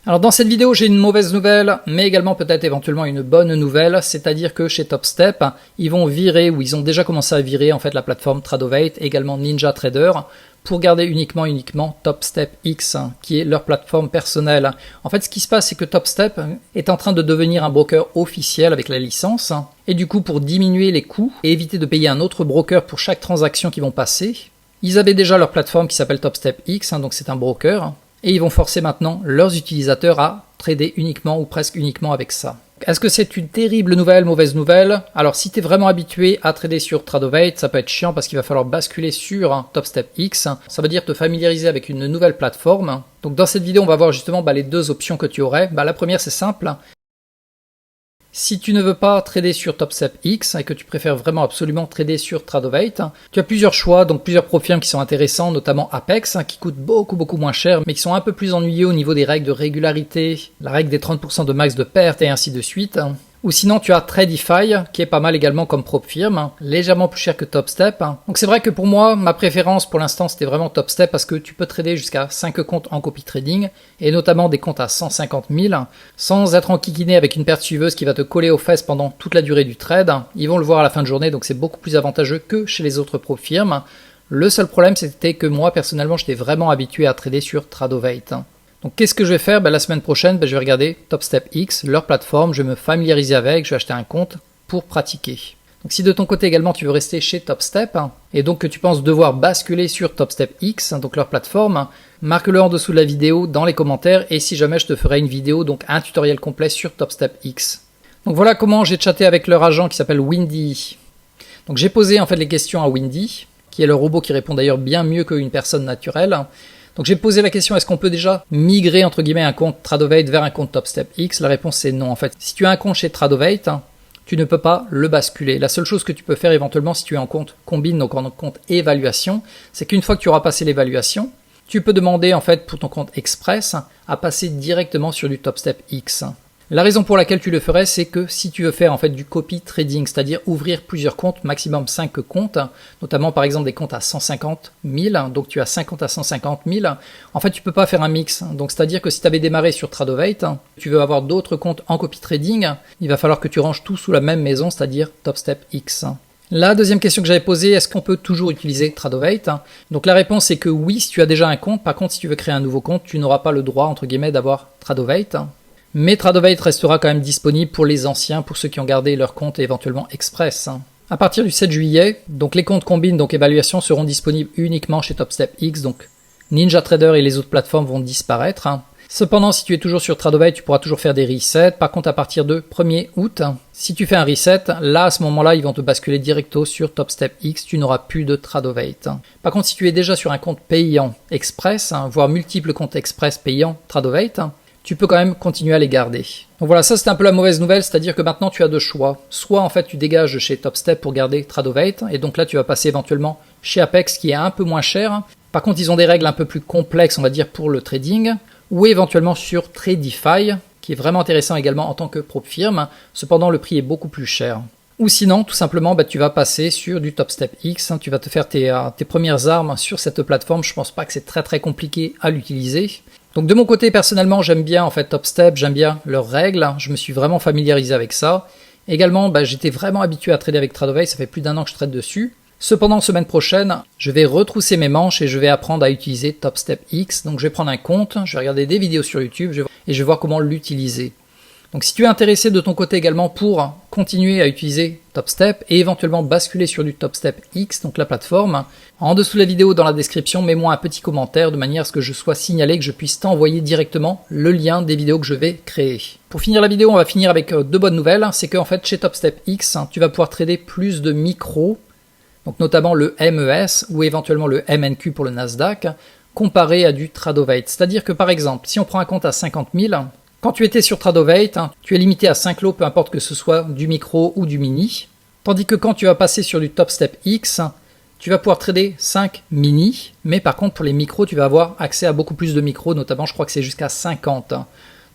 Alors dans cette vidéo, j'ai une mauvaise nouvelle, mais également peut-être éventuellement une bonne nouvelle, c'est-à-dire que chez Topstep, ils vont virer, ou ils ont déjà commencé à virer en fait la plateforme Tradeovate, également NinjaTrader, pour garder uniquement Topstep X, qui est leur plateforme personnelle. En fait, ce qui se passe, c'est que Topstep est en train de devenir un broker officiel avec la licence, et du coup, pour diminuer les coûts et éviter de payer un autre broker pour chaque transaction qu'ils vont passer, ils avaient déjà leur plateforme qui s'appelle Topstep X, donc c'est un broker, et ils vont forcer maintenant leurs utilisateurs à trader uniquement ou presque uniquement avec ça. Est-ce que c'est une terrible nouvelle, mauvaise nouvelle? Alors si tu es vraiment habitué à trader sur Tradeovate, ça peut être chiant parce qu'il va falloir basculer sur Topstep X. Ça veut dire te familiariser avec une nouvelle plateforme. Donc dans cette vidéo, on va voir justement les deux options que tu aurais. La première, c'est simple. Si tu ne veux pas trader sur Topstep X et que tu préfères vraiment absolument trader sur Tradeovate, tu as plusieurs choix, donc plusieurs profils qui sont intéressants, notamment Apex, qui coûtent beaucoup moins cher, mais qui sont un peu plus ennuyeux au niveau des règles de régularité, la règle des 30% de max de perte et ainsi de suite. Ou sinon tu as Tradify, qui est pas mal également comme prop firme, légèrement plus cher que Topstep. Donc c'est vrai que pour moi, ma préférence pour l'instant c'était vraiment Topstep parce que tu peux trader jusqu'à 5 comptes en copy trading, et notamment des comptes à 150 000, sans être enquiquiné avec une perte suiveuse qui va te coller aux fesses pendant toute la durée du trade. Ils vont le voir à la fin de journée, donc c'est beaucoup plus avantageux que chez les autres prop firmes. Le seul problème c'était que moi personnellement j'étais vraiment habitué à trader sur Tradeovate. Donc qu'est-ce que je vais faire? La semaine prochaine, je vais regarder Topstep X, leur plateforme, je vais me familiariser avec, je vais acheter un compte pour pratiquer. Donc si de ton côté également tu veux rester chez Topstep, et donc que tu penses devoir basculer sur Topstep X, donc leur plateforme, marque-le en dessous de la vidéo dans les commentaires, et si jamais je te ferai une vidéo, donc un tutoriel complet sur Topstep X. Donc voilà comment j'ai chatté avec leur agent qui s'appelle Windy. Donc j'ai posé en fait les questions à Windy, qui est le robot qui répond d'ailleurs bien mieux qu'une personne naturelle. Donc j'ai posé la question, est-ce qu'on peut déjà migrer entre guillemets un compte Tradeovate vers un compte Topstep X? La réponse c'est non en fait. Si tu as un compte chez Tradeovate, tu ne peux pas le basculer. La seule chose que tu peux faire éventuellement si tu es en compte combine, donc en compte évaluation, c'est qu'une fois que tu auras passé l'évaluation, tu peux demander en fait pour ton compte Express à passer directement sur du Topstep X. La raison pour laquelle tu le ferais, c'est que si tu veux faire en fait du copy trading, c'est-à-dire ouvrir plusieurs comptes, maximum 5 comptes, notamment par exemple des comptes à 150 000, donc tu as 5 comptes à 150 000, en fait tu peux pas faire un mix. Donc c'est-à-dire que si tu avais démarré sur Tradeovate, tu veux avoir d'autres comptes en copy trading, il va falloir que tu ranges tout sous la même maison, c'est-à-dire Topstep X. La deuxième question que j'avais posée, est-ce qu'on peut toujours utiliser Tradeovate? Donc la réponse est que oui si tu as déjà un compte, par contre si tu veux créer un nouveau compte, tu n'auras pas le droit entre guillemets d'avoir Tradeovate. Mais Tradeovate restera quand même disponible pour les anciens, pour ceux qui ont gardé leur compte éventuellement Express. À partir du 7 juillet, donc les comptes combine, donc évaluation, seront disponibles uniquement chez Topstep X, donc NinjaTrader et les autres plateformes vont disparaître. Cependant, si tu es toujours sur Tradeovate, tu pourras toujours faire des resets. Par contre, à partir de 1er août, si tu fais un reset, là, à ce moment-là, ils vont te basculer directo sur Topstep X, tu n'auras plus de Tradeovate. Par contre, si tu es déjà sur un compte payant Express, voire multiples comptes Express payants Tradeovate, tu peux quand même continuer à les garder. Donc voilà, ça c'est un peu la mauvaise nouvelle, c'est-à-dire que maintenant tu as deux choix. Soit en fait tu dégages de chez Topstep pour garder Tradeovate, et donc là tu vas passer éventuellement chez Apex qui est un peu moins cher. Par contre ils ont des règles un peu plus complexes on va dire pour le trading, ou éventuellement sur Tradify, qui est vraiment intéressant également en tant que prop firme, cependant le prix est beaucoup plus cher. Ou sinon, tout simplement, tu vas passer sur du Topstep X, tu vas te faire tes premières armes sur cette plateforme, je pense pas que c'est très compliqué à l'utiliser. Donc de mon côté, personnellement, j'aime bien en fait Topstep, j'aime bien leurs règles, je me suis vraiment familiarisé avec ça. Également, j'étais vraiment habitué à trader avec Tradeovate, ça fait plus d'1 an que je trade dessus. Cependant, semaine prochaine, je vais retrousser mes manches et je vais apprendre à utiliser Topstep X. Donc je vais prendre un compte, je vais regarder des vidéos sur YouTube et je vais voir comment l'utiliser. Donc si tu es intéressé de ton côté également pour continuer à utiliser Topstep et éventuellement basculer sur du Topstep X, donc la plateforme, en dessous de la vidéo dans la description, mets-moi un petit commentaire de manière à ce que je sois signalé, que je puisse t'envoyer directement le lien des vidéos que je vais créer. Pour finir la vidéo, on va finir avec deux bonnes nouvelles, c'est qu'en fait chez Topstep X, tu vas pouvoir trader plus de micros, donc notamment le MES ou éventuellement le MNQ pour le Nasdaq, comparé à du Tradeovate. C'est-à-dire que par exemple, si on prend un compte à 50 000, quand tu étais sur Tradeovate, tu es limité à 5 lots, peu importe que ce soit du micro ou du mini. Tandis que quand tu vas passer sur du Topstep X, tu vas pouvoir trader 5 mini, mais par contre pour les micros, tu vas avoir accès à beaucoup plus de micros, notamment je crois que c'est jusqu'à 50.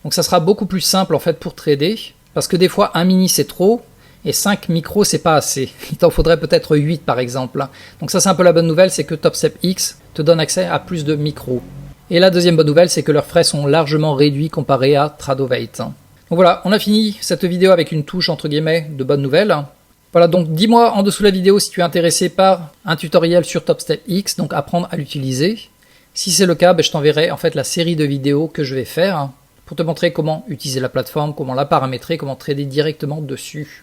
Donc ça sera beaucoup plus simple en fait pour trader, parce que des fois un mini c'est trop, et 5 micros c'est pas assez. Il t'en faudrait peut-être 8 par exemple. Donc ça c'est un peu la bonne nouvelle, c'est que Topstep X te donne accès à plus de micros. Et la deuxième bonne nouvelle, c'est que leurs frais sont largement réduits comparé à Tradeovate. Donc voilà, on a fini cette vidéo avec une touche entre guillemets de bonne nouvelle. Voilà, donc dis-moi en dessous de la vidéo si tu es intéressé par un tutoriel sur TopStep X, donc apprendre à l'utiliser. Si c'est le cas, je t'enverrai en fait la série de vidéos que je vais faire pour te montrer comment utiliser la plateforme, comment la paramétrer, comment trader directement dessus.